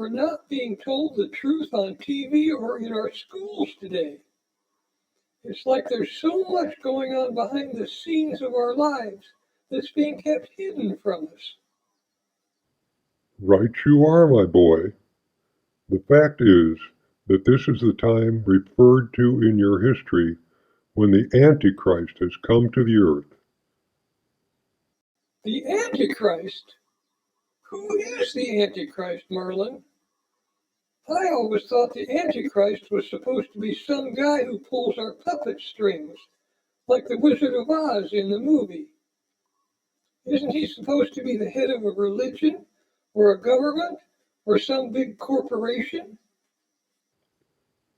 we're not being told the truth on TV or in our schools today. It's like there's so much going on behind the scenes of our lives that's being kept hidden from us. Right you are, my boy. The fact is that this is the time referred to in your history when the AntiChrist has come to the earth. The AntiChrist? Who is the Antichrist, Merlin? I always thought the Antichrist was supposed to be some guy who pulls our puppet strings, like the Wizard of Oz in the movie. Isn't he supposed to be the head of a religion, or a government, or some big corporation?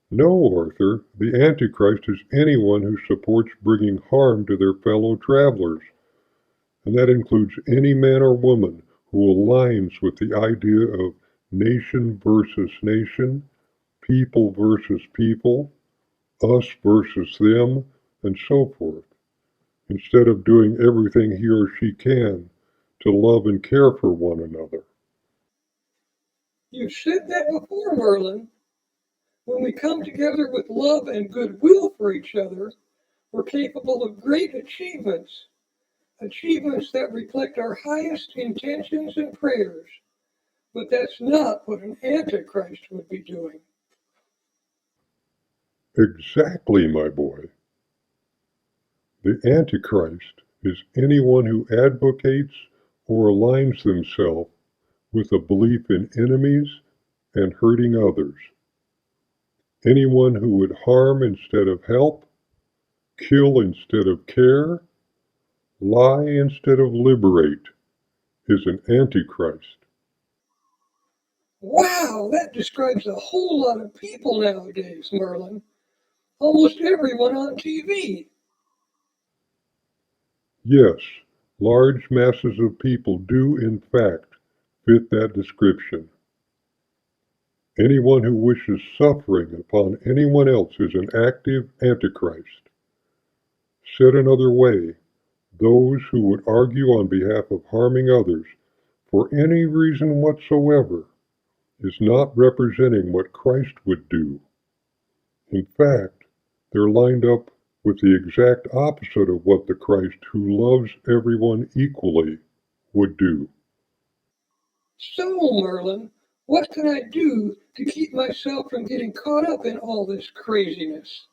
No, Arthur, the Antichrist is anyone who supports bringing harm to their fellow travelers, and that includes any man or woman who aligns with the idea of nation versus nation, people versus people, us versus them, and so forth, instead of doing everything he or she can to love and care for one another. You've said that before, Merlin. When we come together with love and goodwill for each other, we're capable of great achievements, achievements that reflect our highest intentions and prayers. But that's not what an Antichrist would be doing. Exactly, my boy. The Antichrist is anyone who advocates or aligns themselves with a belief in enemies and hurting others. Anyone who would harm instead of help, kill instead of care, lie instead of liberate is an Antichrist. Wow, that describes a whole lot of people nowadays, Merlin. Almost everyone on TV. Yes, large masses of people do in fact fit that description. Anyone who wishes suffering upon anyone else is an active Antichrist. Said another way, those who would argue on behalf of harming others for any reason whatsoever is not representing what Christ would do. In fact, they're lined up with the exact opposite of what the Christ who loves everyone equally would do. So, Merlin, what can I do to keep myself from getting caught up in all this craziness?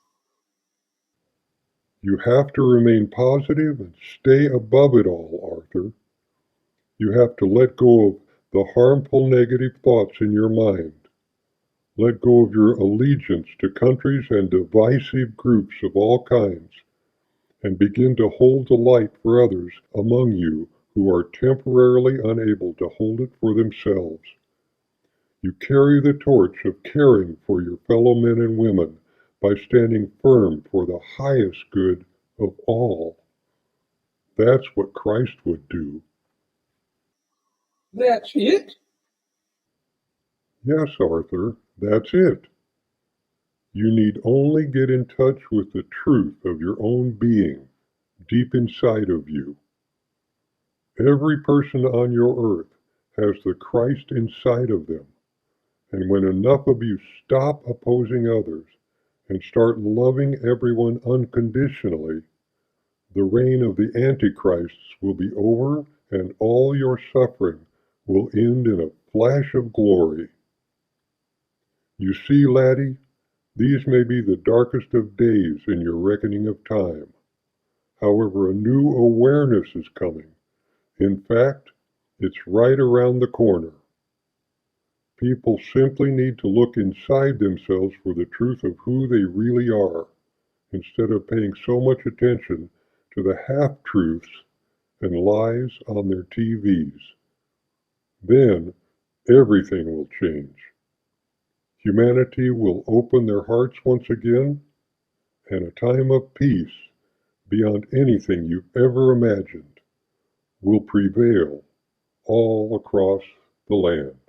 You have to remain positive and stay above it all, Arthur. You have to let go of the harmful negative thoughts in your mind. Let go of your allegiance to countries and divisive groups of all kinds, and begin to hold the light for others among you who are temporarily unable to hold it for themselves. You carry the torch of caring for your fellow men and women by standing firm for the highest good of all. That's what Christ would do. That's it? Yes, Arthur, that's it. You need only get in touch with the truth of your own being deep inside of you. Every person on your earth has the Christ inside of them. And when enough of you stop opposing others and start loving everyone unconditionally, the reign of the Antichrists will be over and all your suffering will end in a flash of glory. You see, laddie, these may be the darkest of days in your reckoning of time. However, a new awareness is coming. In fact, it's right around the corner. People simply need to look inside themselves for the truth of who they really are, instead of paying so much attention to the half-truths and lies on their TVs. Then everything will change. Humanity will open their hearts once again, and a time of peace beyond anything you've ever imagined will prevail all across the land.